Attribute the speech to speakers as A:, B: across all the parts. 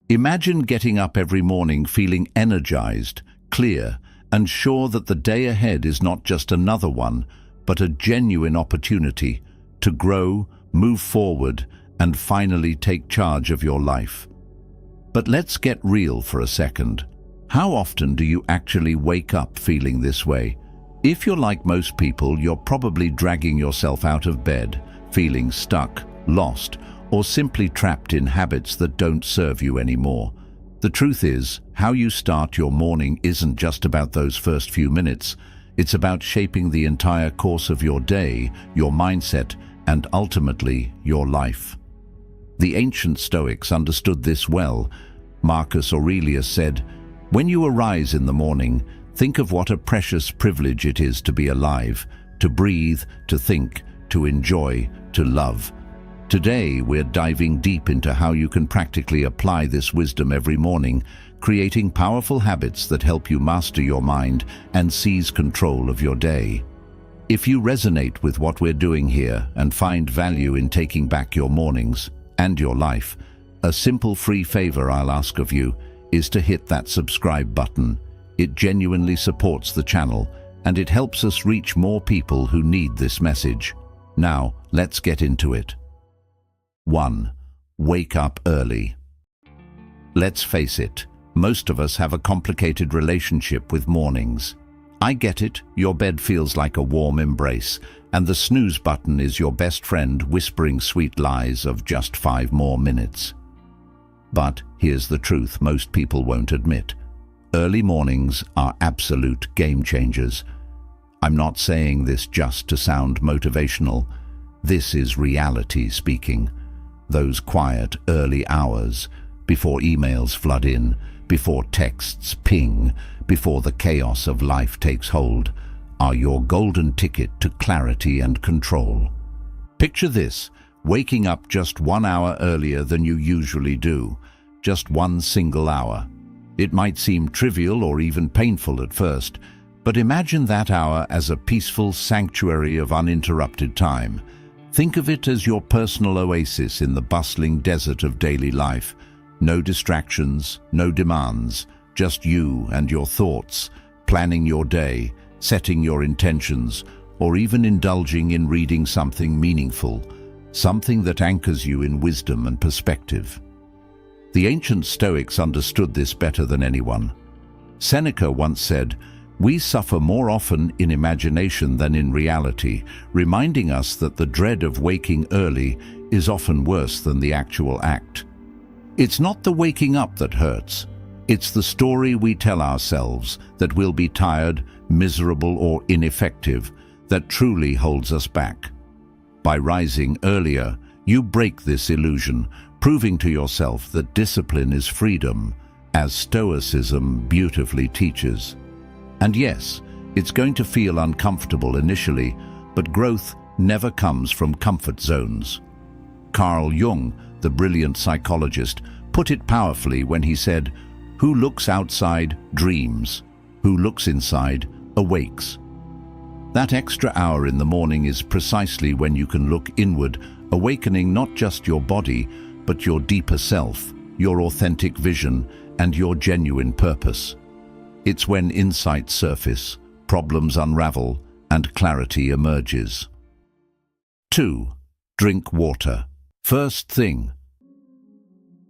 A: Imagine getting up every morning feeling energized, clear, and sure that the day ahead is not just another one, but a genuine opportunity to grow, move forward, and finally take charge of your life. But let's get real for a second. How often do you actually wake up feeling this way? If you're like most people, you're probably dragging yourself out of bed, feeling stuck, lost, or simply trapped in habits that don't serve you anymore. The truth is, how you start your morning isn't just about those first few minutes. It's about shaping the entire course of your day, your mindset, and ultimately, your life. The ancient Stoics understood this well. Marcus Aurelius said, "When you arise in the morning, think of what a precious privilege it is to be alive, to breathe, to think, to enjoy, to love." Today, we're diving deep into how you can practically apply this wisdom every morning, creating powerful habits that help you master your mind and seize control of your day. If you resonate with what we're doing here and find value in taking back your mornings and your life, a simple free favor I'll ask of you is to hit that subscribe button. It genuinely supports the channel and it helps us reach more people who need this message. Now, let's get into it. 1. Wake up early. Let's face it, most of us have a complicated relationship with mornings. I get it, your bed feels like a warm embrace, and the snooze button is your best friend whispering sweet lies of just 5 more minutes. But here's the truth most people won't admit. Early mornings are absolute game changers. I'm not saying this just to sound motivational. This is reality speaking. Those quiet early hours, before emails flood in, before texts ping, before the chaos of life takes hold, are your golden ticket to clarity and control. Picture this, waking up just 1 hour earlier than you usually do, just one single hour. It might seem trivial or even painful at first, but imagine that hour as a peaceful sanctuary of uninterrupted time. Think of it as your personal oasis in the bustling desert of daily life. No distractions, no demands, just you and your thoughts, planning your day, setting your intentions, or even indulging in reading something meaningful, something that anchors you in wisdom and perspective. The ancient Stoics understood this better than anyone. Seneca once said, "We suffer more often in imagination than in reality," reminding us that the dread of waking early is often worse than the actual act. It's not the waking up that hurts. It's the story we tell ourselves that we'll be tired, miserable, or ineffective that truly holds us back. By rising earlier, you break this illusion, proving to yourself that discipline is freedom, as Stoicism beautifully teaches. And yes, it's going to feel uncomfortable initially, but growth never comes from comfort zones. Carl Jung, the brilliant psychologist, put it powerfully when he said, "Who looks outside dreams. Who looks inside awakes." That extra hour in the morning is precisely when you can look inward, awakening not just your body, but your deeper self, your authentic vision, and your genuine purpose. It's when insights surface, problems unravel, and clarity emerges. 2. Drink water. First thing.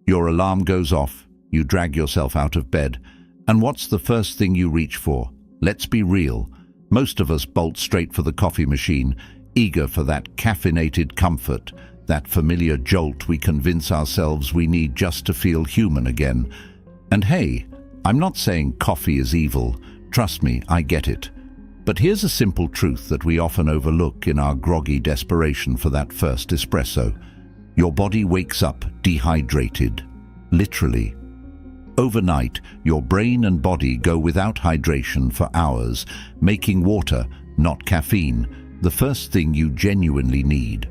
A: Your alarm goes off, you drag yourself out of bed, and what's the first thing you reach for? Let's be real. Most of us bolt straight for the coffee machine, eager for that caffeinated comfort, that familiar jolt we convince ourselves we need just to feel human again. And hey, I'm not saying coffee is evil. Trust me, I get it. But here's a simple truth that we often overlook in our groggy desperation for that first espresso. Your body wakes up dehydrated, literally. Overnight, your brain and body go without hydration for hours, making water, not caffeine, the first thing you genuinely need.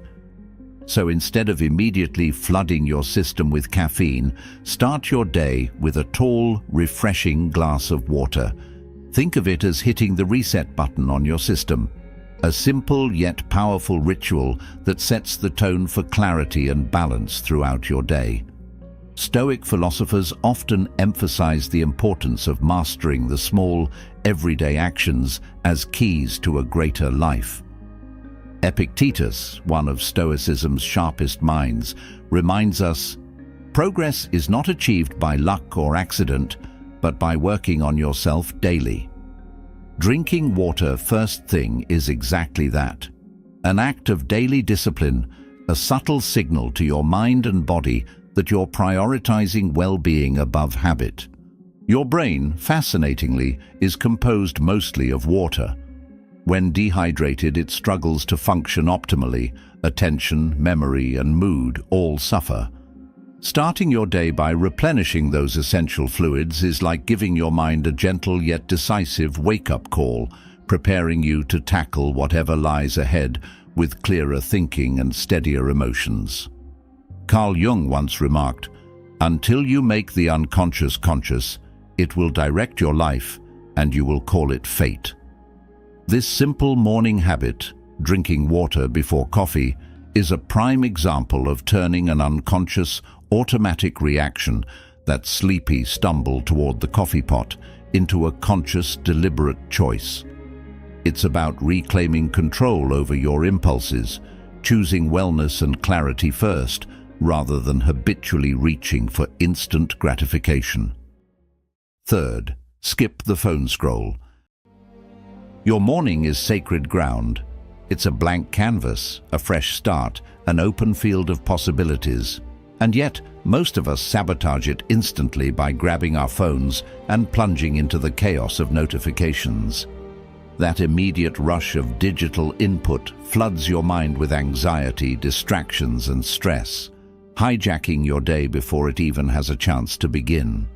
A: So instead of immediately flooding your system with caffeine, start your day with a tall, refreshing glass of water. Think of it as hitting the reset button on your system. A simple yet powerful ritual that sets the tone for clarity and balance throughout your day. Stoic philosophers often emphasize the importance of mastering the small, everyday actions as keys to a greater life. Epictetus, one of Stoicism's sharpest minds, reminds us, progress is not achieved by luck or accident, but by working on yourself daily. Drinking water first thing is exactly that. An act of daily discipline, a subtle signal to your mind and body that you're prioritizing well-being above habit. Your brain, fascinatingly, is composed mostly of water. When dehydrated, it struggles to function optimally. Attention, memory, and mood all suffer. Starting your day by replenishing those essential fluids is like giving your mind a gentle yet decisive wake-up call, preparing you to tackle whatever lies ahead with clearer thinking and steadier emotions. Carl Jung once remarked, "Until you make the unconscious conscious, it will direct your life and you will call it fate." This simple morning habit, drinking water before coffee, is a prime example of turning an unconscious, automatic reaction, that sleepy stumble toward the coffee pot, into a conscious, deliberate choice. It's about reclaiming control over your impulses, choosing wellness and clarity first, rather than habitually reaching for instant gratification. Third, skip the phone scroll. Your morning is sacred ground. It's a blank canvas, a fresh start, an open field of possibilities. And yet, most of us sabotage it instantly by grabbing our phones and plunging into the chaos of notifications. That immediate rush of digital input floods your mind with anxiety, distractions, and stress, hijacking your day before it even has a chance to begin.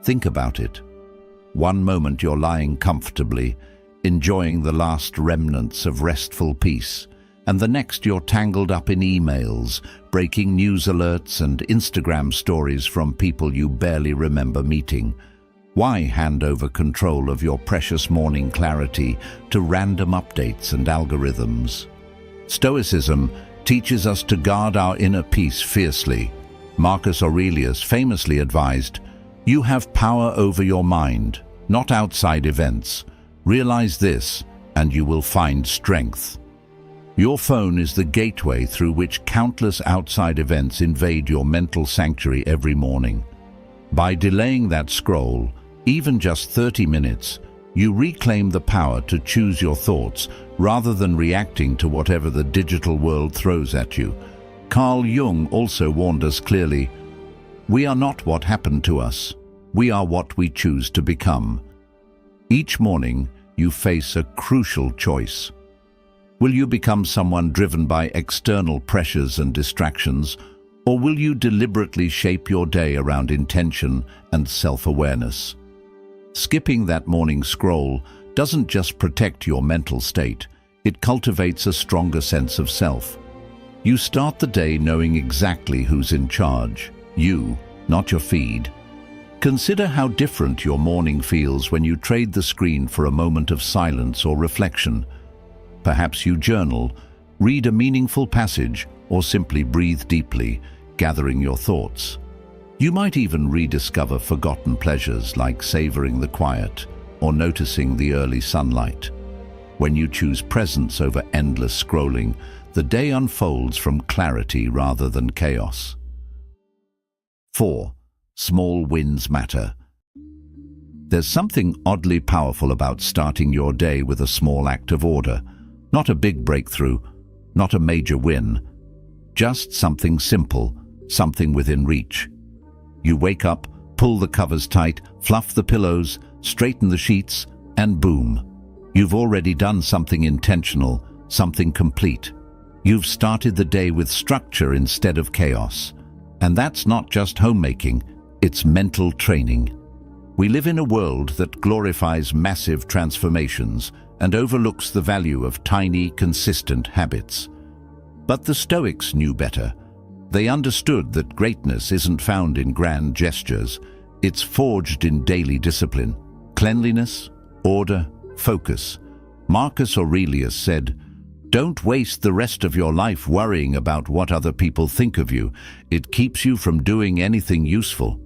A: Think about it. One moment you're lying comfortably, enjoying the last remnants of restful peace, and the next you're tangled up in emails, breaking news alerts, and Instagram stories from people you barely remember meeting. Why hand over control of your precious morning clarity to random updates and algorithms? Stoicism teaches us to guard our inner peace fiercely. Marcus Aurelius famously advised, "You have power over your mind, not outside events. Realize this, and you will find strength." Your phone is the gateway through which countless outside events invade your mental sanctuary every morning. By delaying that scroll, even just 30 minutes, you reclaim the power to choose your thoughts rather than reacting to whatever the digital world throws at you. Carl Jung also warned us clearly, "We are not what happened to us. We are what we choose to become." Each morning, you face a crucial choice. Will you become someone driven by external pressures and distractions, or will you deliberately shape your day around intention and self-awareness? Skipping that morning scroll doesn't just protect your mental state, it cultivates a stronger sense of self. You start the day knowing exactly who's in charge, you, not your feed. Consider how different your morning feels when you trade the screen for a moment of silence or reflection. Perhaps you journal, read a meaningful passage, or simply breathe deeply, gathering your thoughts. You might even rediscover forgotten pleasures like savoring the quiet or noticing the early sunlight. When you choose presence over endless scrolling, the day unfolds from clarity rather than chaos. 4. Small wins matter. There's something oddly powerful about starting your day with a small act of order. Not a big breakthrough, not a major win, just something simple, something within reach. You wake up, pull the covers tight, fluff the pillows, straighten the sheets, and boom. You've already done something intentional, something complete. You've started the day with structure instead of chaos. And that's not just homemaking, it's mental training. We live in a world that glorifies massive transformations and overlooks the value of tiny, consistent habits. But the Stoics knew better. They understood that greatness isn't found in grand gestures. It's forged in daily discipline, cleanliness, order, focus. Marcus Aurelius said, Don't waste the rest of your life worrying about what other people think of you. It keeps you from doing anything useful.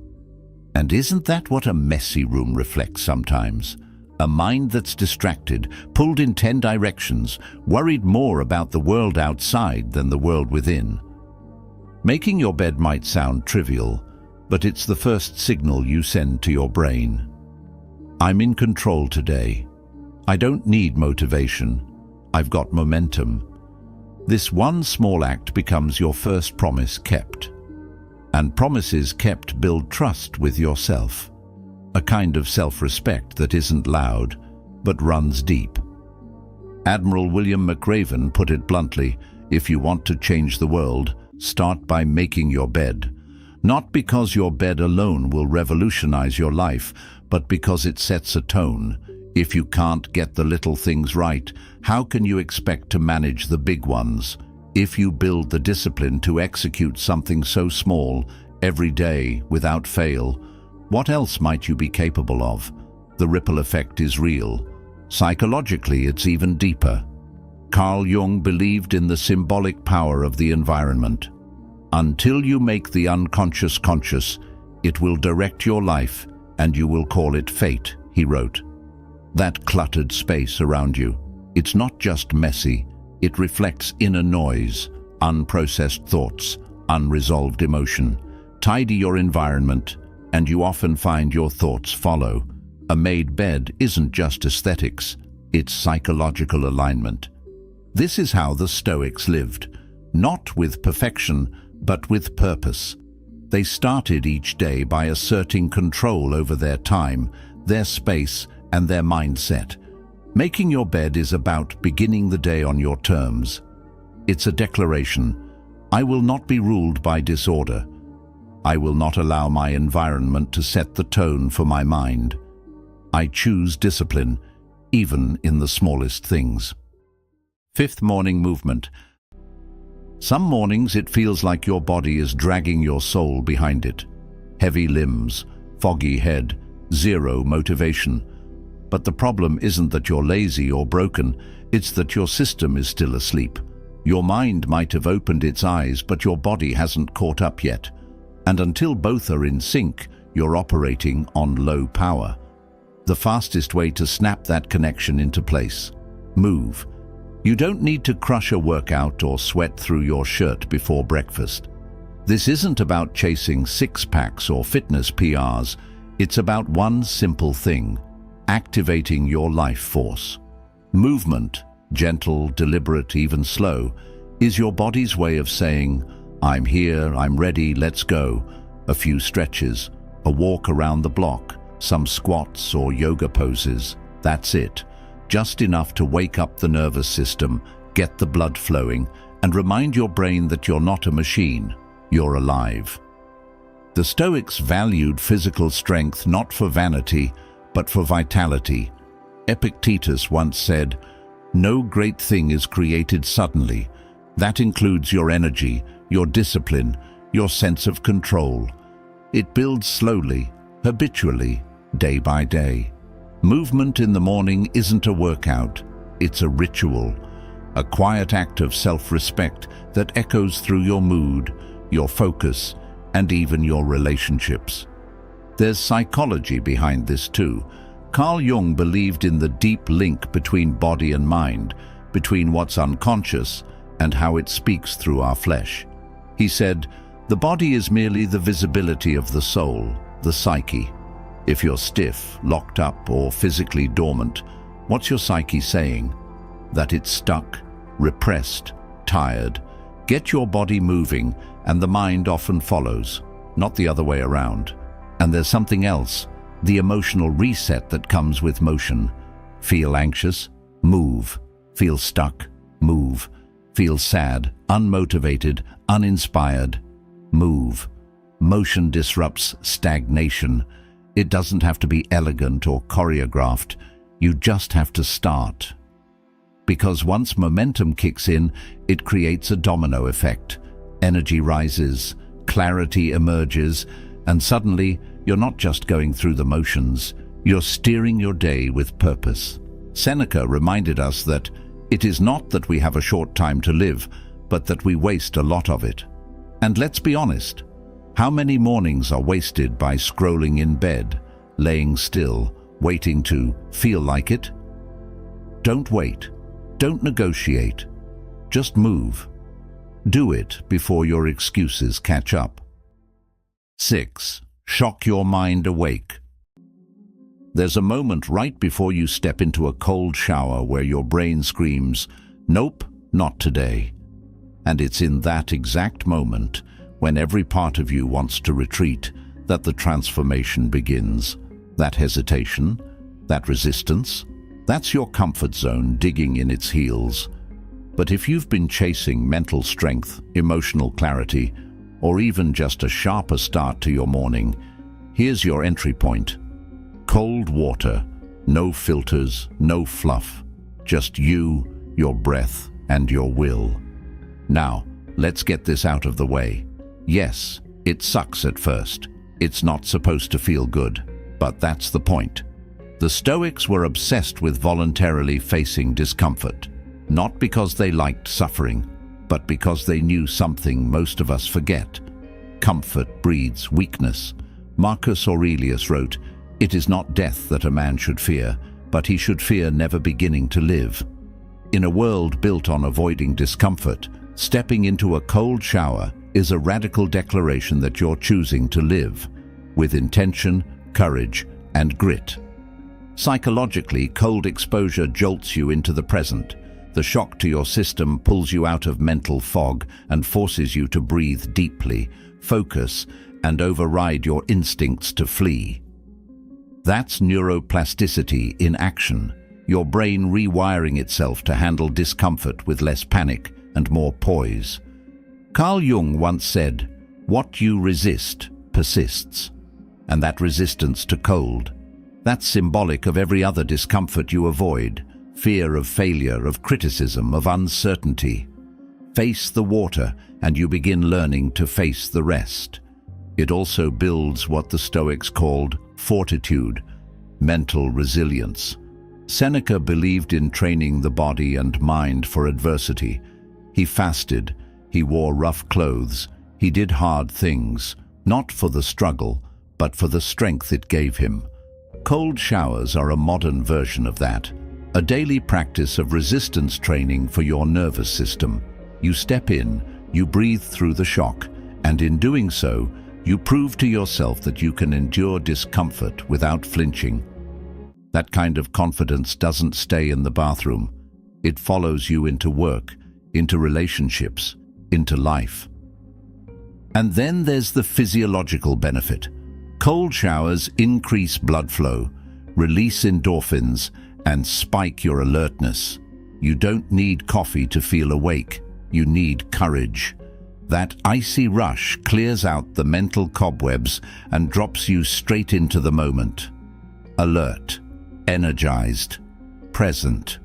A: And isn't that what a messy room reflects sometimes? A mind that's distracted, pulled in 10 directions, worried more about the world outside than the world within. Making your bed might sound trivial, but it's the first signal you send to your brain. I'm in control today. I don't need motivation. I've got momentum. This one small act becomes your first promise kept. And promises kept build trust with yourself. A kind of self-respect that isn't loud, but runs deep. Admiral William McRaven put it bluntly, if you want to change the world, start by making your bed. Not because your bed alone will revolutionize your life, but because it sets a tone. If you can't get the little things right, how can you expect to manage the big ones? If you build the discipline to execute something so small, every day, without fail, what else might you be capable of? The ripple effect is real. Psychologically, it's even deeper. Carl Jung believed in the symbolic power of the environment. Until you make the unconscious conscious, it will direct your life, and you will call it fate, he wrote. That cluttered space around you, it's not just messy, it reflects inner noise, unprocessed thoughts, unresolved emotion. Tidy your environment, and you often find your thoughts follow. A made bed isn't just aesthetics, it's psychological alignment. This is how the Stoics lived, not with perfection, but with purpose. They started each day by asserting control over their time, their space, and their mindset. Making your bed is about beginning the day on your terms. It's a declaration. I will not be ruled by disorder. I will not allow my environment to set the tone for my mind. I choose discipline, even in the smallest things. Fifth morning movement. Some mornings it feels like your body is dragging your soul behind it. Heavy limbs, foggy head, zero motivation. But the problem isn't that you're lazy or broken, it's that your system is still asleep. Your mind might have opened its eyes, but your body hasn't caught up yet. And until both are in sync, you're operating on low power. The fastest way to snap that connection into place: move. You don't need to crush a workout or sweat through your shirt before breakfast. This isn't about chasing six-packs or fitness PRs. It's about one simple thing: activating your life force. Movement, gentle, deliberate, even slow, is your body's way of saying, I'm here, I'm ready, let's go. A few stretches, a walk around the block, some squats or yoga poses. That's it. Just enough to wake up the nervous system, get the blood flowing, and remind your brain that you're not a machine, you're alive. The Stoics valued physical strength not for vanity, but for vitality. Epictetus once said, "No great thing is created suddenly. That includes your energy, your discipline, your sense of control. It builds slowly, habitually, day by day." Movement in the morning isn't a workout, it's a ritual, a quiet act of self-respect that echoes through your mood, your focus, and even your relationships. There's psychology behind this too. Carl Jung believed in the deep link between body and mind, between what's unconscious and how it speaks through our flesh. He said, the body is merely the visibility of the soul, the psyche. If you're stiff, locked up, or physically dormant, what's your psyche saying? That it's stuck, repressed, tired. Get your body moving, and the mind often follows, not the other way around. And there's something else, the emotional reset that comes with motion. Feel anxious? Move. Feel stuck? Move. Feel sad, unmotivated, uninspired? Move. Motion disrupts stagnation. It doesn't have to be elegant or choreographed. You just have to start. Because once momentum kicks in, it creates a domino effect. Energy rises, clarity emerges, and suddenly you're not just going through the motions, you're steering your day with purpose. Seneca reminded us that It is not that we have a short time to live, but that we waste a lot of it. And let's be honest, how many mornings are wasted by scrolling in bed, laying still, waiting to feel like it? Don't wait. Don't negotiate. Just move. Do it before your excuses catch up. 6. Shock your mind awake. There's a moment right before you step into a cold shower where your brain screams, "Nope, not today." And it's in that exact moment, when every part of you wants to retreat, that the transformation begins. That hesitation, that resistance, that's your comfort zone digging in its heels. But if you've been chasing mental strength, emotional clarity, or even just a sharper start to your morning, here's your entry point. Cold water, no filters, no fluff, just you, your breath, and your will. Now, let's get this out of the way. Yes, it sucks at first. It's not supposed to feel good, but that's the point. The Stoics were obsessed with voluntarily facing discomfort, not because they liked suffering, but because they knew something most of us forget. Comfort breeds weakness. Marcus Aurelius wrote, "It is not death that a man should fear, but he should fear never beginning to live." In a world built on avoiding discomfort, stepping into a cold shower is a radical declaration that you're choosing to live, with intention, courage, and grit. Psychologically, cold exposure jolts you into the present. The shock to your system pulls you out of mental fog and forces you to breathe deeply, focus, and override your instincts to flee. That's neuroplasticity in action, your brain rewiring itself to handle discomfort with less panic and more poise. Carl Jung once said, "What you resist persists." And that resistance to cold, that's symbolic of every other discomfort you avoid. Fear of failure, of criticism, of uncertainty. Face the water, and you begin learning to face the rest. It also builds what the Stoics called fortitude, mental resilience. Seneca believed in training the body and mind for adversity. He fasted, he wore rough clothes, he did hard things, not for the struggle, but for the strength it gave him. Cold showers are a modern version of that. A daily practice of resistance training for your nervous system. You step in, you breathe through the shock, and in doing so, you prove to yourself that you can endure discomfort without flinching. That kind of confidence doesn't stay in the bathroom. It follows you into work, into relationships, into life. And then there's the physiological benefit. Cold showers increase blood flow, release endorphins, and spike your alertness. You don't need coffee to feel awake. You need courage. That icy rush clears out the mental cobwebs and drops you straight into the moment. Alert, energized, present.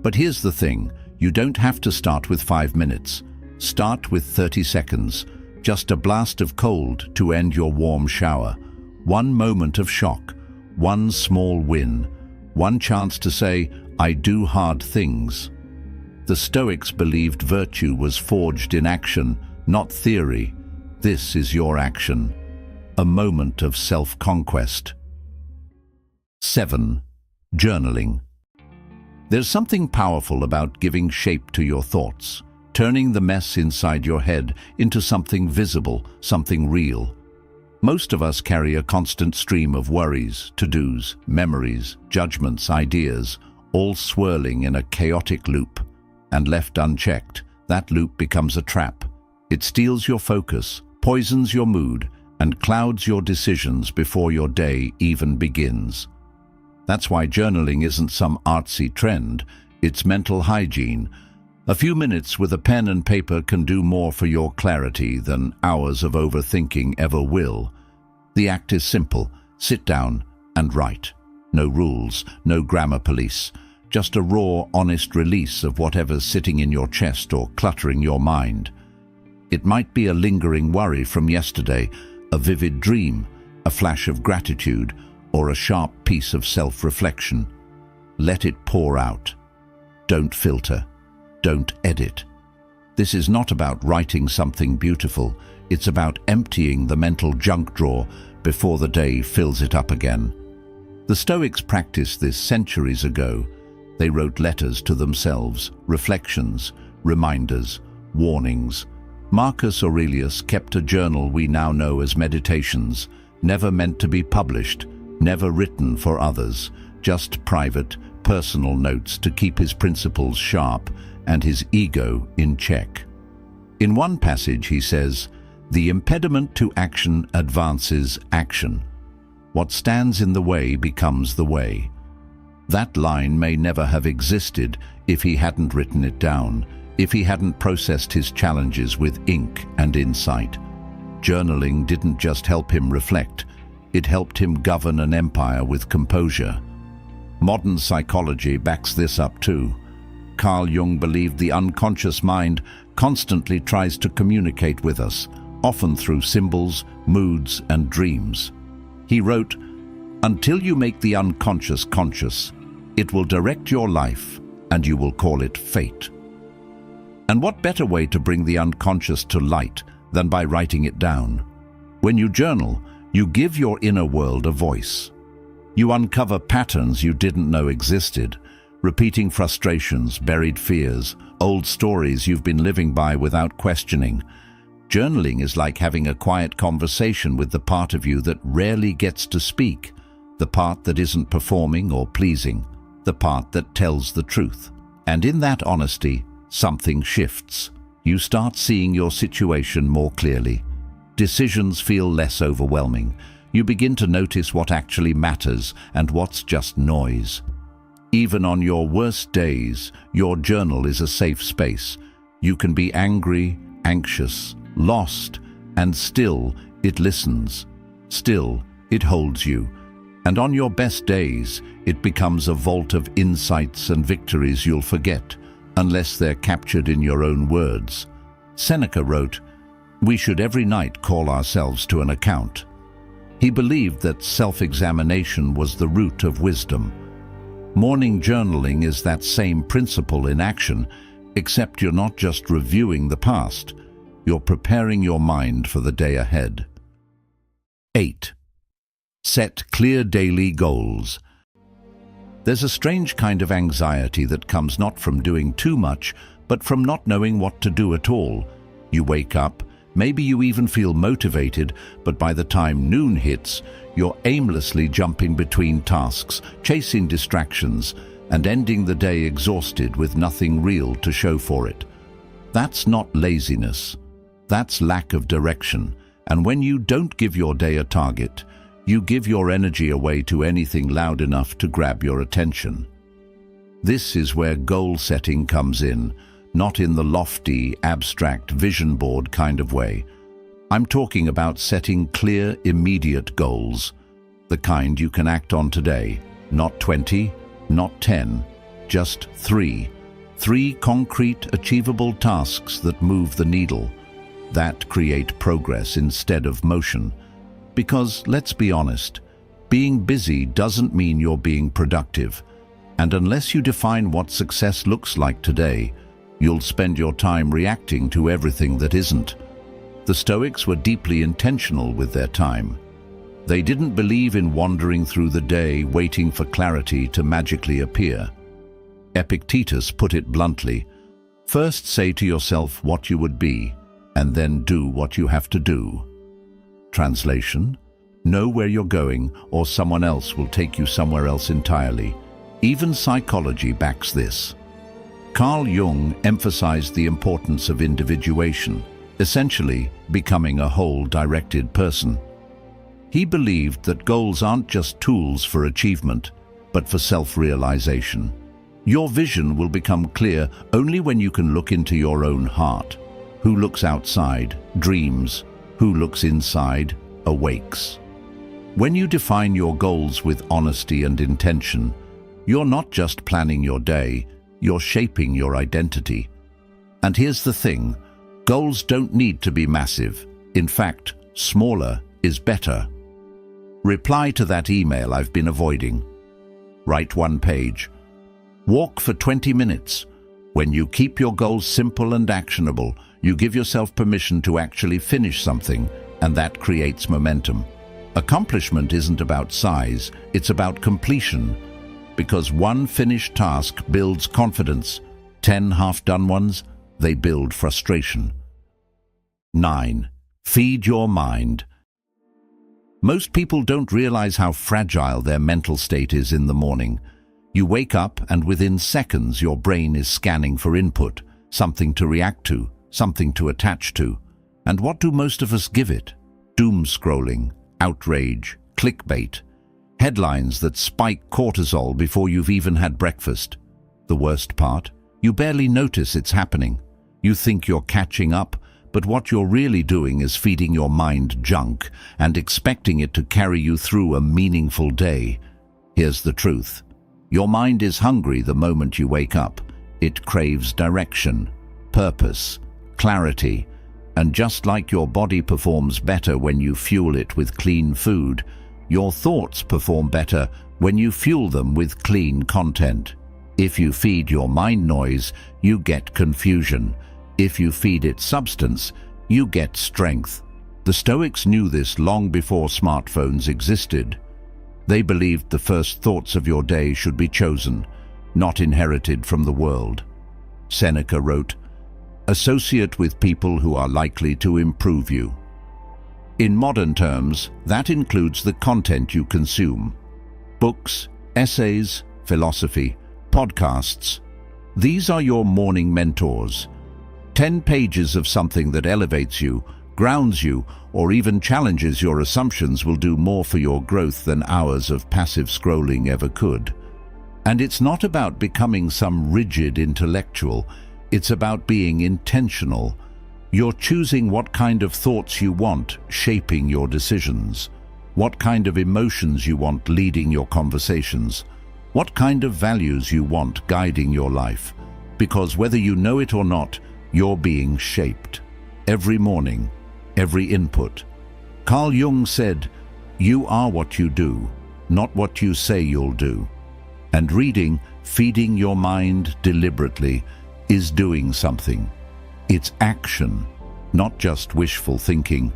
A: But here's the thing, you don't have to start with 5 minutes. Start with 30 seconds, just a blast of cold to end your warm shower. One moment of shock, one small win, one chance to say, "I do hard things." The Stoics believed virtue was forged in action, not theory. This is your action, a moment of self-conquest. 7. Journaling. There's something powerful about giving shape to your thoughts, turning the mess inside your head into something visible, something real. Most of us carry a constant stream of worries, to-dos, memories, judgments, ideas, all swirling in a chaotic loop. And left unchecked, that loop becomes a trap. It steals your focus, poisons your mood, and clouds your decisions before your day even begins. That's why journaling isn't some artsy trend, it's mental hygiene. A few minutes with a pen and paper can do more for your clarity than hours of overthinking ever will. The act is simple. Sit down and write. No rules, no grammar police. Just a raw, honest release of whatever's sitting in your chest or cluttering your mind. It might be a lingering worry from yesterday, a vivid dream, a flash of gratitude, or a sharp piece of self-reflection. Let it pour out. Don't filter. Don't edit. This is not about writing something beautiful. It's about emptying the mental junk drawer before the day fills it up again. The Stoics practiced this centuries ago. They wrote letters to themselves, reflections, reminders, warnings. Marcus Aurelius kept a journal we now know as Meditations, never meant to be published, never written for others, just private, personal notes to keep his principles sharp and his ego in check. In one passage he says, "The impediment to action advances action. What stands in the way becomes the way." That line may never have existed if he hadn't written it down, if he hadn't processed his challenges with ink and insight. Journaling didn't just help him reflect, it helped him govern an empire with composure. Modern psychology backs this up too. Carl Jung believed the unconscious mind constantly tries to communicate with us, often through symbols, moods, and dreams. He wrote, "Until you make the unconscious conscious, it will direct your life, and you will call it fate." And what better way to bring the unconscious to light than by writing it down? When you journal, you give your inner world a voice. You uncover patterns you didn't know existed, repeating frustrations, buried fears, old stories you've been living by without questioning. Journaling is like having a quiet conversation with the part of you that rarely gets to speak, the part that isn't performing or pleasing, the part that tells the truth. And in that honesty, something shifts. You start seeing your situation more clearly. Decisions feel less overwhelming. You begin to notice what actually matters and what's just noise. Even on your worst days, your journal is a safe space. You can be angry, anxious, lost, and still it listens. Still, it holds you. And on your best days, it becomes a vault of insights and victories you'll forget, unless they're captured in your own words. Seneca wrote, "We should every night call ourselves to an account." He believed that self-examination was the root of wisdom. Morning journaling is that same principle in action, except you're not just reviewing the past, you're preparing your mind for the day ahead. 8. Set clear daily goals. There's a strange kind of anxiety that comes not from doing too much, but from not knowing what to do at all. You wake up, maybe you even feel motivated, but by the time noon hits, you're aimlessly jumping between tasks, chasing distractions, and ending the day exhausted with nothing real to show for it. That's not laziness. That's lack of direction. And when you don't give your day a target, you give your energy away to anything loud enough to grab your attention. This is where goal setting comes in, not in the lofty, abstract vision board kind of way. I'm talking about setting clear, immediate goals, the kind you can act on today. Not 20, not 10, just 3. 3 concrete, achievable tasks that move the needle, that create progress instead of motion. Because, let's be honest, being busy doesn't mean you're being productive. And unless you define what success looks like today, you'll spend your time reacting to everything that isn't. The Stoics were deeply intentional with their time. They didn't believe in wandering through the day waiting for clarity to magically appear. Epictetus put it bluntly, "First say to yourself what you would be, and then do what you have to do." Translation: know where you're going, or someone else will take you somewhere else entirely. Even psychology backs this. Carl Jung emphasized the importance of individuation, essentially becoming a whole-directed person. He believed that goals aren't just tools for achievement, but for self-realization. Your vision will become clear only when you can look into your own heart. Who looks outside dreams. Who looks inside awakes. When you define your goals with honesty and intention, you're not just planning your day, you're shaping your identity. And here's the thing, goals don't need to be massive. In fact, smaller is better. Reply to that email I've been avoiding. Write 1 page. Walk for 20 minutes. When you keep your goals simple and actionable, you give yourself permission to actually finish something, and that creates momentum. Accomplishment isn't about size, it's about completion. Because one finished task builds confidence, 10 half-done ones, they build frustration. 9. Feed your mind. Most people don't realize how fragile their mental state is in the morning. You wake up and within seconds your brain is scanning for input, something to react to, something to attach to. And what do most of us give it? Doom scrolling, outrage, clickbait, headlines that spike cortisol before you've even had breakfast. The worst part? You barely notice it's happening. You think you're catching up, but what you're really doing is feeding your mind junk and expecting it to carry you through a meaningful day. Here's the truth. Your mind is hungry the moment you wake up. It craves direction, purpose, clarity, and just like your body performs better when you fuel it with clean food, your thoughts perform better when you fuel them with clean content. If you feed your mind noise, you get confusion. If you feed it substance, you get strength. The Stoics knew this long before smartphones existed. They believed the first thoughts of your day should be chosen, not inherited from the world. Seneca wrote, "Associate with people who are likely to improve you." In modern terms, that includes the content you consume. Books, essays, philosophy, podcasts. These are your morning mentors. 10 pages of something that elevates you, grounds you, or even challenges your assumptions will do more for your growth than hours of passive scrolling ever could. And it's not about becoming some rigid intellectual, it's about being intentional. You're choosing what kind of thoughts you want, shaping your decisions, what kind of emotions you want leading your conversations, what kind of values you want guiding your life. Because whether you know it or not, you're being shaped. Every morning, every input. Carl Jung said, "You are what you do, not what you say you'll do." And reading, feeding your mind deliberately, is doing something. It's action, not just wishful thinking.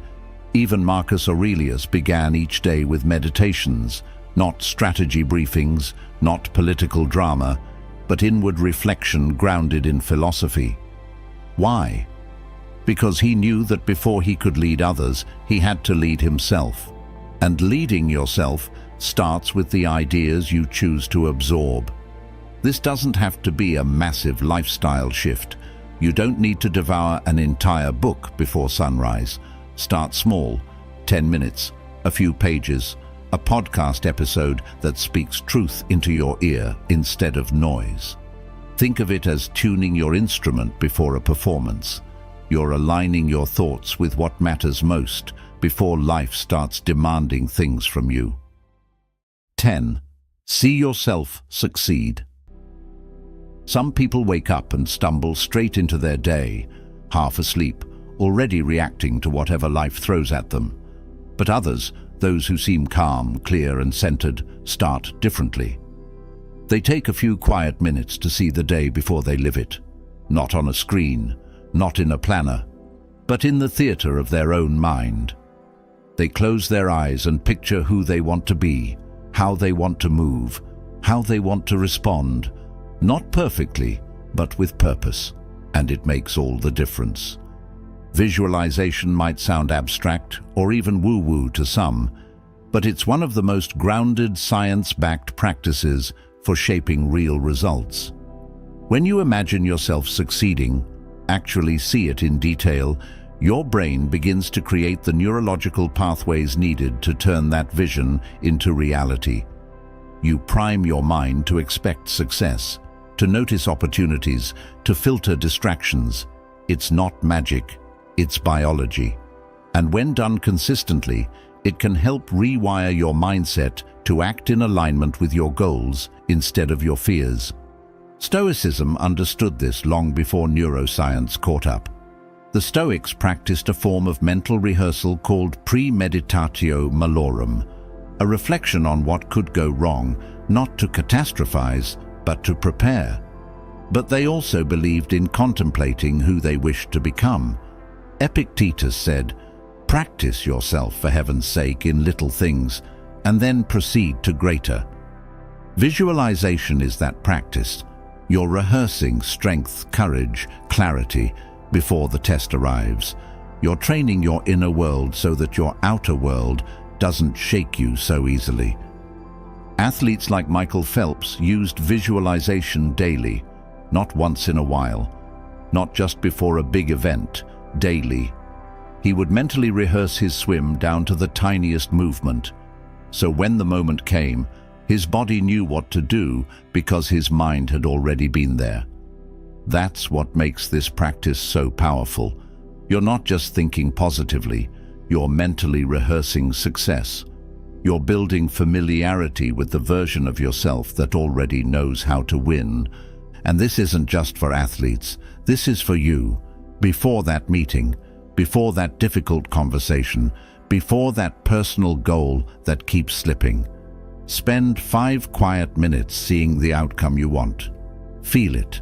A: Even Marcus Aurelius began each day with meditations, not strategy briefings, not political drama, but inward reflection grounded in philosophy. Why? Because he knew that before he could lead others, he had to lead himself. And leading yourself starts with the ideas you choose to absorb. This doesn't have to be a massive lifestyle shift. You don't need to devour an entire book before sunrise. Start small, 10 minutes, a few pages, a podcast episode that speaks truth into your ear instead of noise. Think of it as tuning your instrument before a performance. You're aligning your thoughts with what matters most before life starts demanding things from you. 10. See yourself succeed. Some people wake up and stumble straight into their day, half asleep, already reacting to whatever life throws at them. But others, those who seem calm, clear and centered, start differently. They take a few quiet minutes to see the day before they live it. Not on a screen, not in a planner, but in the theater of their own mind. They close their eyes and picture who they want to be, how they want to move, how they want to respond. Not perfectly, but with purpose, and it makes all the difference. Visualization might sound abstract or even woo-woo to some, but it's one of the most grounded, science-backed practices for shaping real results. When you imagine yourself succeeding, actually see it in detail, your brain begins to create the neurological pathways needed to turn that vision into reality. You prime your mind to expect success, to notice opportunities, to filter distractions. It's not magic, it's biology. And when done consistently, it can help rewire your mindset to act in alignment with your goals instead of your fears. Stoicism understood this long before neuroscience caught up. The Stoics practiced a form of mental rehearsal called premeditatio malorum, a reflection on what could go wrong, not to catastrophize, but to prepare. But they also believed in contemplating who they wished to become. Epictetus said, "Practice yourself, for heaven's sake, in little things, and then proceed to greater." Visualization is that practice. You're rehearsing strength, courage, clarity before the test arrives. You're training your inner world so that your outer world doesn't shake you so easily. Athletes like Michael Phelps used visualization daily, not once in a while, not just before a big event, daily. He would mentally rehearse his swim down to the tiniest movement, so when the moment came, his body knew what to do because his mind had already been there. That's what makes this practice so powerful. You're not just thinking positively, you're mentally rehearsing success. You're building familiarity with the version of yourself that already knows how to win. And this isn't just for athletes, this is for you. Before that meeting, before that difficult conversation, before that personal goal that keeps slipping. Spend 5 quiet minutes seeing the outcome you want. Feel it.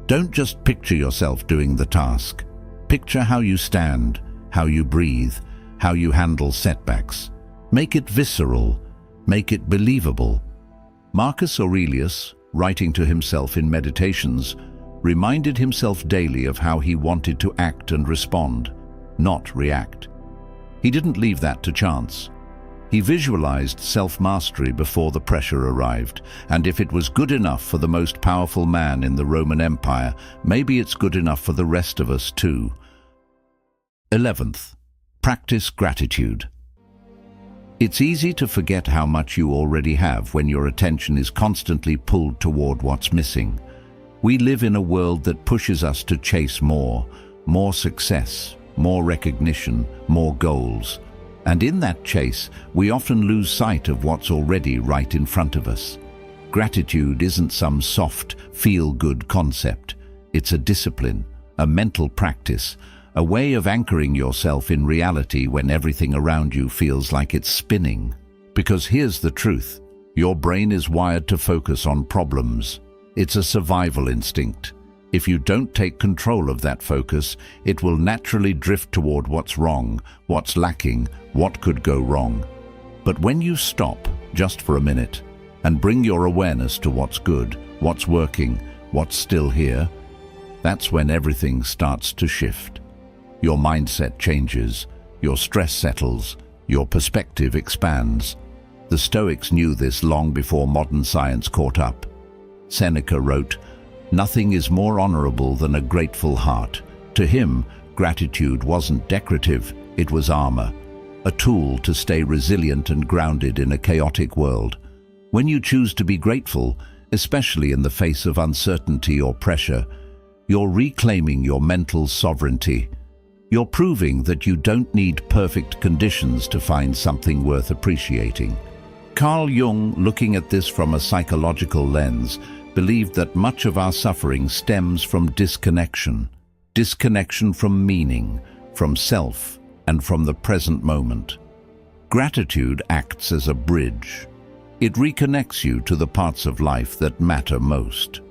A: Don't just picture yourself doing the task. Picture how you stand, how you breathe, how you handle setbacks. Make it visceral, make it believable. Marcus Aurelius, writing to himself in Meditations, reminded himself daily of how he wanted to act and respond, not react. He didn't leave that to chance. He visualized self-mastery before the pressure arrived, and if it was good enough for the most powerful man in the Roman Empire, maybe it's good enough for the rest of us too. 11th, practice gratitude. It's easy to forget how much you already have when your attention is constantly pulled toward what's missing. We live in a world that pushes us to chase more success, more recognition, more goals. And in that chase, we often lose sight of what's already right in front of us. Gratitude isn't some soft, feel-good concept. It's a discipline, a mental practice, a way of anchoring yourself in reality when everything around you feels like it's spinning. Because here's the truth, your brain is wired to focus on problems. It's a survival instinct. If you don't take control of that focus, it will naturally drift toward what's wrong, what's lacking, what could go wrong. But when you stop, just for a minute, and bring your awareness to what's good, what's working, what's still here, that's when everything starts to shift. Your mindset changes, your stress settles, your perspective expands. The Stoics knew this long before modern science caught up. Seneca wrote, "Nothing is more honorable than a grateful heart." To him, gratitude wasn't decorative, it was armor, a tool to stay resilient and grounded in a chaotic world. When you choose to be grateful, especially in the face of uncertainty or pressure, you're reclaiming your mental sovereignty. You're proving that you don't need perfect conditions to find something worth appreciating. Carl Jung, looking at this from a psychological lens, believed that much of our suffering stems from disconnection from meaning, from self, and from the present moment. Gratitude acts as a bridge. It reconnects you to the parts of life that matter most.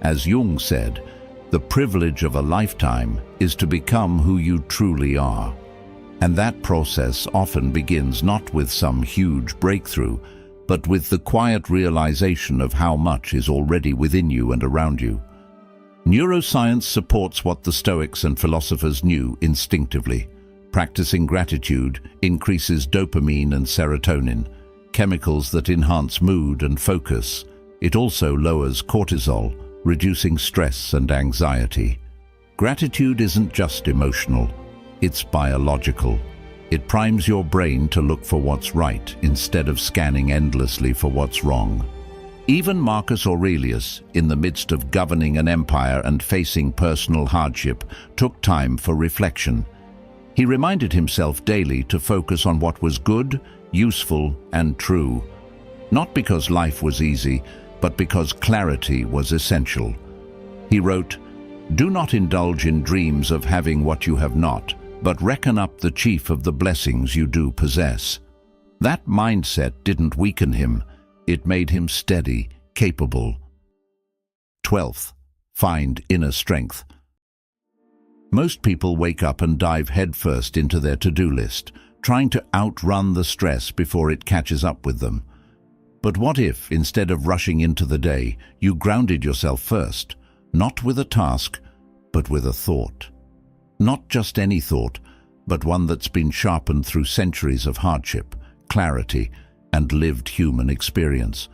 A: As Jung said, the privilege of a lifetime is to become who you truly are. And that process often begins not with some huge breakthrough, but with the quiet realization of how much is already within you and around you. Neuroscience supports what the Stoics and philosophers knew instinctively. Practicing gratitude increases dopamine and serotonin, chemicals that enhance mood and focus. It also lowers cortisol, reducing stress and anxiety. Gratitude isn't just emotional, it's biological. It primes your brain to look for what's right instead of scanning endlessly for what's wrong. Even Marcus Aurelius, in the midst of governing an empire and facing personal hardship, took time for reflection. He reminded himself daily to focus on what was good, useful, and true. Not because life was easy, but because clarity was essential. He wrote, "Do not indulge in dreams of having what you have not, but reckon up the chief of the blessings you do possess." That mindset didn't weaken him, it made him steady, capable. 12th, find inner strength. Most people wake up and dive headfirst into their to-do list, trying to outrun the stress before it catches up with them. But what if, instead of rushing into the day, you grounded yourself first, not with a task, but with a thought? Not just any thought, but one that's been sharpened through centuries of hardship, clarity, and lived human experience.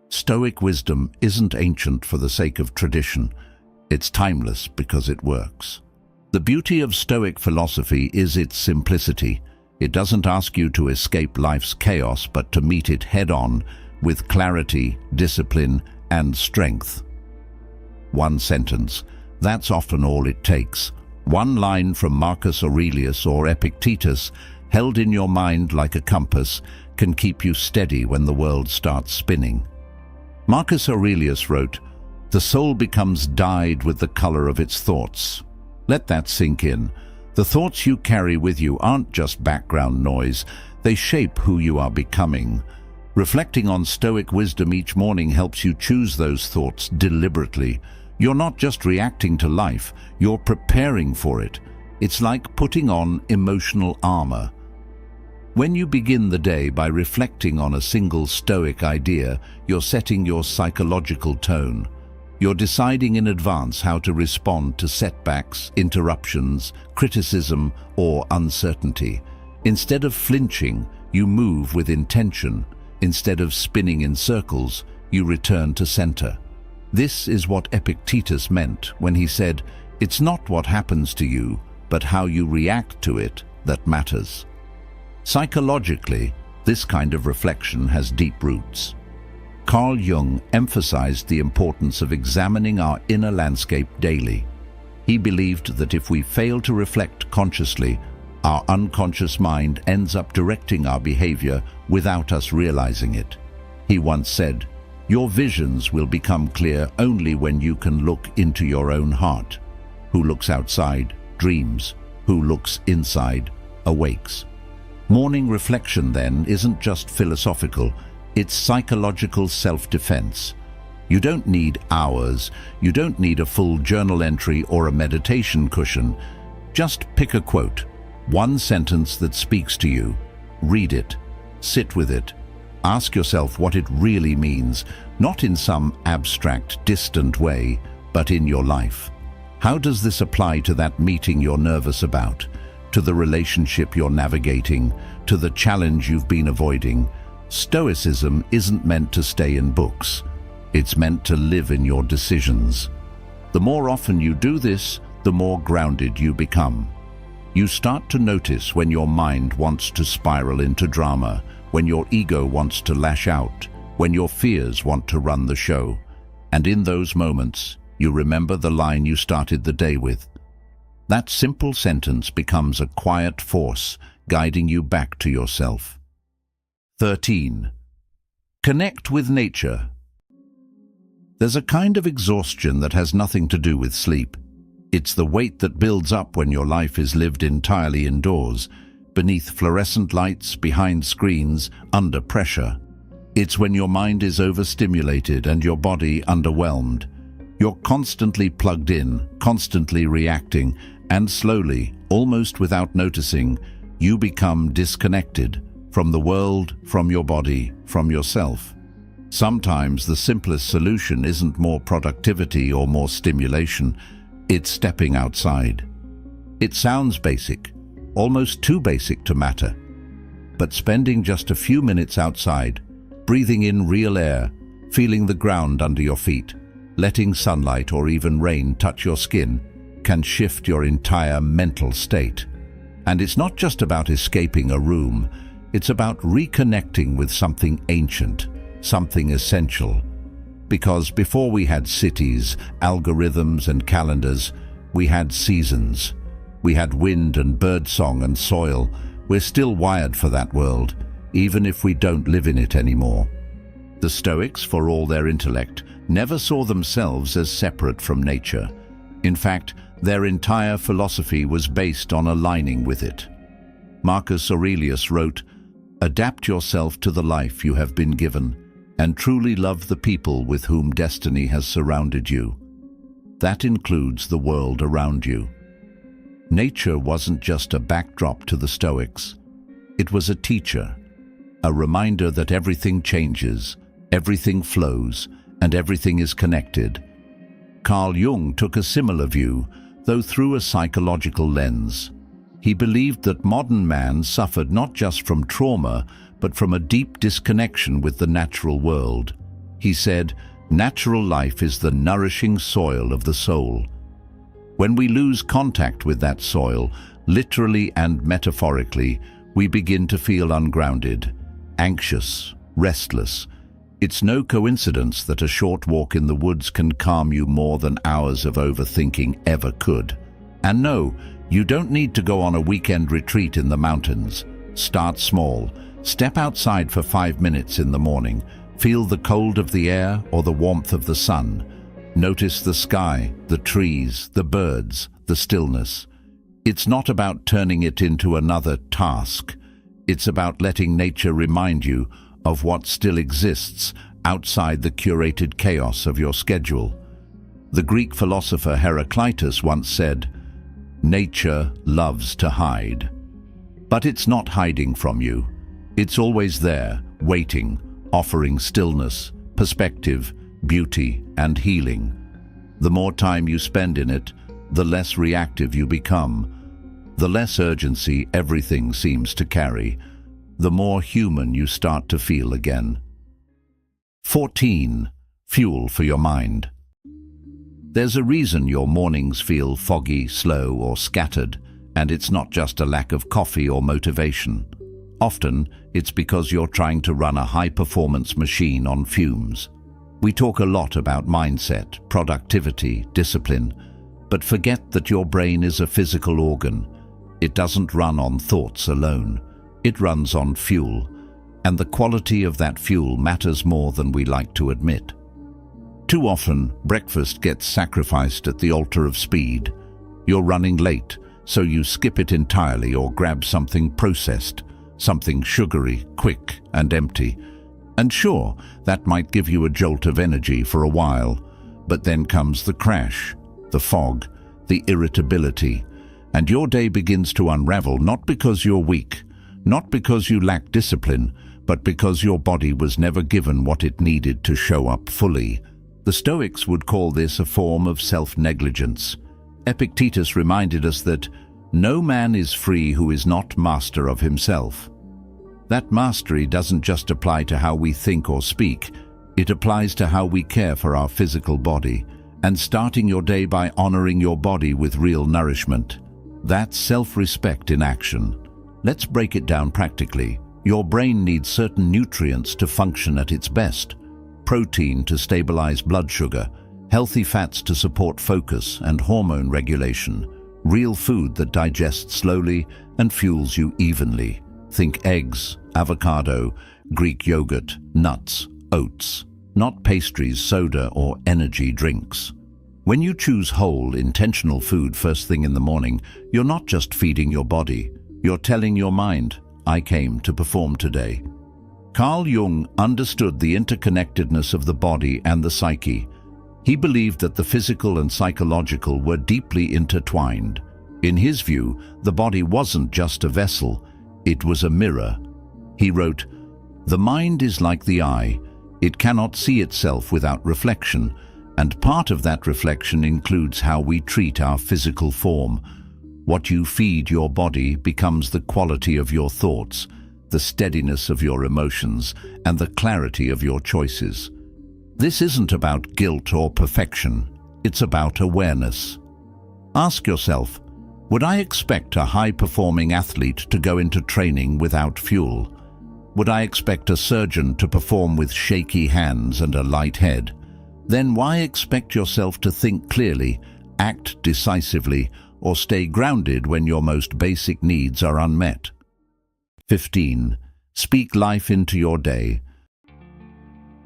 A: Stoic wisdom isn't ancient for the sake of tradition. It's timeless because it works. The beauty of Stoic philosophy is its simplicity. It doesn't ask you to escape life's chaos, but to meet it head-on with clarity, discipline, and strength. One sentence. That's often all it takes. One line from Marcus Aurelius or Epictetus, held in your mind like a compass, can keep you steady when the world starts spinning. Marcus Aurelius wrote, "The soul becomes dyed with the color of its thoughts." Let that sink in. The thoughts you carry with you aren't just background noise. They shape who you are becoming. Reflecting on Stoic wisdom each morning helps you choose those thoughts deliberately. You're not just reacting to life, you're preparing for it. It's like putting on emotional armor. When you begin the day by reflecting on a single Stoic idea, you're setting your psychological tone. You're deciding in advance how to respond to setbacks, interruptions, criticism, or uncertainty. Instead of flinching, you move with intention. Instead of spinning in circles, you return to center. This is what Epictetus meant when he said, "It's not what happens to you, but how you react to it that matters." Psychologically, this kind of reflection has deep roots. Carl Jung emphasized the importance of examining our inner landscape daily. He believed that if we fail to reflect consciously, our unconscious mind ends up directing our behavior without us realizing it. He once said, "Your visions will become clear only when you can look into your own heart. Who looks outside dreams. Who looks inside awakes." Morning reflection, then, isn't just philosophical, it's psychological self-defense. You don't need hours, you don't need a full journal entry or a meditation cushion. Just pick a quote, one sentence that speaks to you. Read it, sit with it, ask yourself what it really means, not in some abstract, distant way, but in your life. How does this apply to that meeting you're nervous about, to the relationship you're navigating, to the challenge you've been avoiding? Stoicism isn't meant to stay in books. It's meant to live in your decisions. The more often you do this, the more grounded you become. You start to notice when your mind wants to spiral into drama, when your ego wants to lash out, when your fears want to run the show. And in those moments, you remember the line you started the day with. That simple sentence becomes a quiet force, guiding you back to yourself. 13. Connect with nature. There's a kind of exhaustion that has nothing to do with sleep. It's the weight that builds up when your life is lived entirely indoors, beneath fluorescent lights, behind screens, under pressure. It's when your mind is overstimulated and your body underwhelmed. You're constantly plugged in, constantly reacting, and slowly, almost without noticing, you become disconnected from the world, from your body, from yourself. Sometimes the simplest solution isn't more productivity or more stimulation, it's stepping outside. It sounds basic, almost too basic to matter. But spending just a few minutes outside, breathing in real air, feeling the ground under your feet, letting sunlight or even rain touch your skin, can shift your entire mental state. And it's not just about escaping a room, it's about reconnecting with something ancient, something essential. Because before we had cities, algorithms and calendars, we had seasons. We had wind and birdsong and soil. We're still wired for that world, even if we don't live in it anymore. The Stoics, for all their intellect, never saw themselves as separate from nature. In fact, their entire philosophy was based on aligning with it. Marcus Aurelius wrote, "Adapt yourself to the life you have been given, and truly love the people with whom destiny has surrounded you." That includes the world around you. Nature wasn't just a backdrop to the Stoics. It was a teacher, a reminder that everything changes, everything flows, and everything is connected. Carl Jung took a similar view, though through a psychological lens. He believed that modern man suffered not just from trauma, but from a deep disconnection with the natural world. He said, "Natural life is the nourishing soil of the soul." When we lose contact with that soil, literally and metaphorically, we begin to feel ungrounded, anxious, restless. It's no coincidence that a short walk in the woods can calm you more than hours of overthinking ever could. And no, you don't need to go on a weekend retreat in the mountains. Start small. Step outside for 5 minutes in the morning. Feel the cold of the air or the warmth of the sun. Notice the sky, the trees, the birds, the stillness. It's not about turning it into another task. It's about letting nature remind you of what still exists outside the curated chaos of your schedule. The Greek philosopher Heraclitus once said, "Nature loves to hide." But it's not hiding from you. It's always there, waiting, offering stillness, perspective, beauty, and healing. The more time you spend in it, the less reactive you become. The less urgency everything seems to carry, the more human you start to feel again. 14. Fuel for your mind. There's a reason your mornings feel foggy, slow, or scattered, and it's not just a lack of coffee or motivation. Often, it's because you're trying to run a high-performance machine on fumes. We talk a lot about mindset, productivity, discipline, but forget that your brain is a physical organ. It doesn't run on thoughts alone. It runs on fuel, and the quality of that fuel matters more than we like to admit. Too often, breakfast gets sacrificed at the altar of speed. You're running late, so you skip it entirely or grab something processed, something sugary, quick, and empty. And sure, that might give you a jolt of energy for a while, but then comes the crash, the fog, the irritability, and your day begins to unravel not because you're weak, not because you lack discipline, but because your body was never given what it needed to show up fully. The Stoics would call this a form of self-negligence. Epictetus reminded us that no man is free who is not master of himself. That mastery doesn't just apply to how we think or speak, it applies to how we care for our physical body, and starting your day by honoring your body with real nourishment. That's self-respect in action. Let's break it down practically. Your brain needs certain nutrients to function at its best. Protein to stabilize blood sugar, healthy fats to support focus and hormone regulation, real food that digests slowly and fuels you evenly. Think eggs, avocado, Greek yogurt, nuts, oats, not pastries, soda, or energy drinks. When you choose whole, intentional food first thing in the morning, you're not just feeding your body, you're telling your mind, "I came to perform today." Carl Jung understood the interconnectedness of the body and the psyche. He believed that the physical and psychological were deeply intertwined. In his view, the body wasn't just a vessel, it was a mirror. He wrote, "The mind is like the eye. It cannot see itself without reflection, and part of that reflection includes how we treat our physical form. What you feed your body becomes the quality of your thoughts, the steadiness of your emotions, and the clarity of your choices." This isn't about guilt or perfection, it's about awareness. Ask yourself, would I expect a high-performing athlete to go into training without fuel? Would I expect a surgeon to perform with shaky hands and a light head? Then why expect yourself to think clearly, act decisively, or stay grounded when your most basic needs are unmet? 15. Speak life into your day.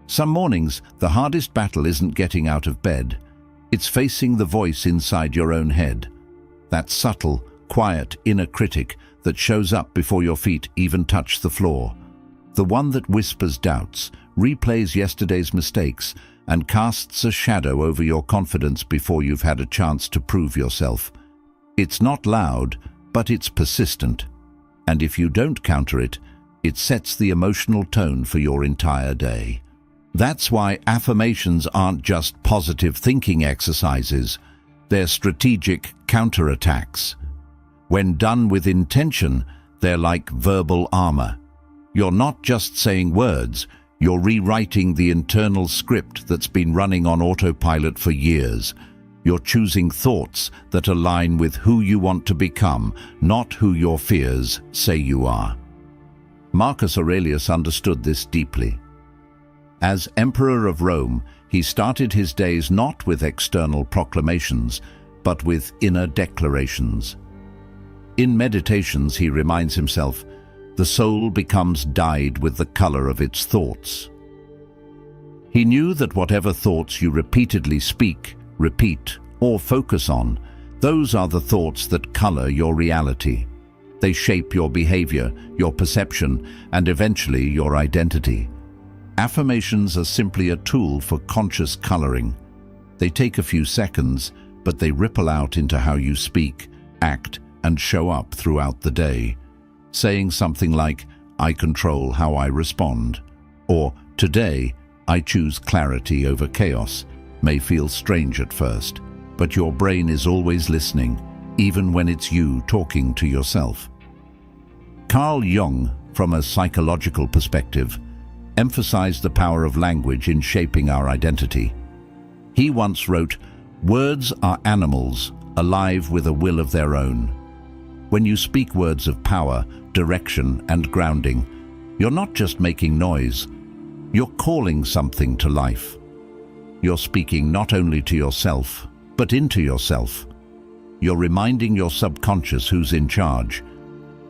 A: Some mornings, the hardest battle isn't getting out of bed. It's facing the voice inside your own head. That subtle, quiet inner critic that shows up before your feet even touch the floor. The one that whispers doubts, replays yesterday's mistakes, and casts a shadow over your confidence before you've had a chance to prove yourself. It's not loud, but it's persistent. And if you don't counter it, it sets the emotional tone for your entire day. That's why affirmations aren't just positive thinking exercises. They're strategic counterattacks. When done with intention, they're like verbal armor. You're not just saying words, you're rewriting the internal script that's been running on autopilot for years. You're choosing thoughts that align with who you want to become, not who your fears say you are. Marcus Aurelius understood this deeply. As Emperor of Rome, he started his days not with external proclamations, but with inner declarations. In meditations, he reminds himself, the soul becomes dyed with the color of its thoughts. He knew that whatever thoughts you repeatedly speak, repeat, or focus on, those are the thoughts that color your reality. They shape your behavior, your perception, and eventually your identity. Affirmations are simply a tool for conscious coloring. They take a few seconds, but they ripple out into how you speak, act, and show up throughout the day. Saying something like, I control how I respond, or today, I choose clarity over chaos, may feel strange at first, but your brain is always listening, even when it's you talking to yourself. Carl Jung, from a psychological perspective, emphasized the power of language in shaping our identity. He once wrote, "Words are animals, alive with a will of their own." When you speak words of power, direction, and grounding, you're not just making noise, you're calling something to life. You're speaking not only to yourself, but into yourself. You're reminding your subconscious who's in charge.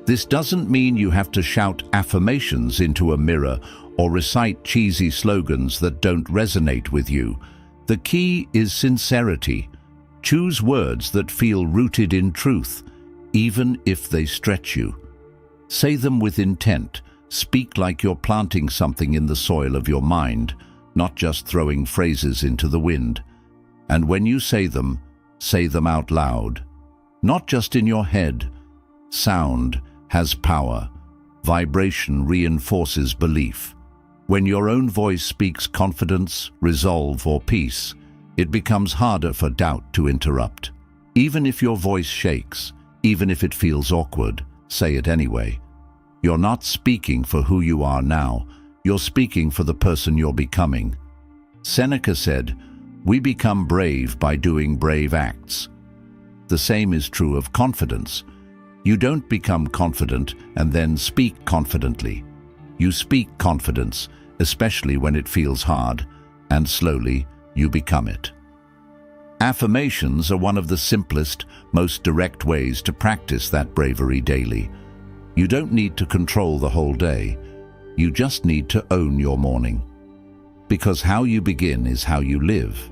A: This doesn't mean you have to shout affirmations into a mirror or recite cheesy slogans that don't resonate with you. The key is sincerity. Choose words that feel rooted in truth, even if they stretch you. Say them with intent. Speak like you're planting something in the soil of your mind, not just throwing phrases into the wind. And when you say them out loud, not just in your head. Sound has power. Vibration reinforces belief. When your own voice speaks confidence, resolve, or peace, it becomes harder for doubt to interrupt. Even if your voice shakes, even if it feels awkward, say it anyway. You're not speaking for who you are now, you're speaking for the person you're becoming. Seneca said, "We become brave by doing brave acts." The same is true of confidence. You don't become confident and then speak confidently. You speak confidence, especially when it feels hard, and slowly you become it. Affirmations are one of the simplest, most direct ways to practice that bravery daily. You don't need to control the whole day. You just need to own your morning. Because how you begin is how you live.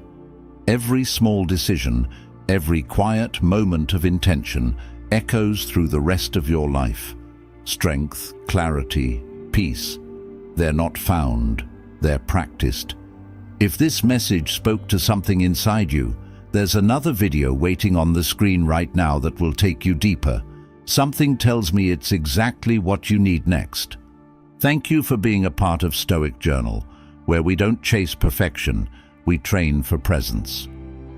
A: Every small decision, every quiet moment of intention echoes through the rest of your life. Strength, clarity, peace. They're not found, they're practiced. If this message spoke to something inside you, there's another video waiting on the screen right now that will take you deeper. Something tells me it's exactly what you need next. Thank you for being a part of Stoic Journal, where we don't chase perfection, we train for presence.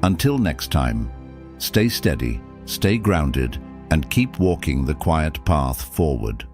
A: Until next time, stay steady, stay grounded, and keep walking the quiet path forward.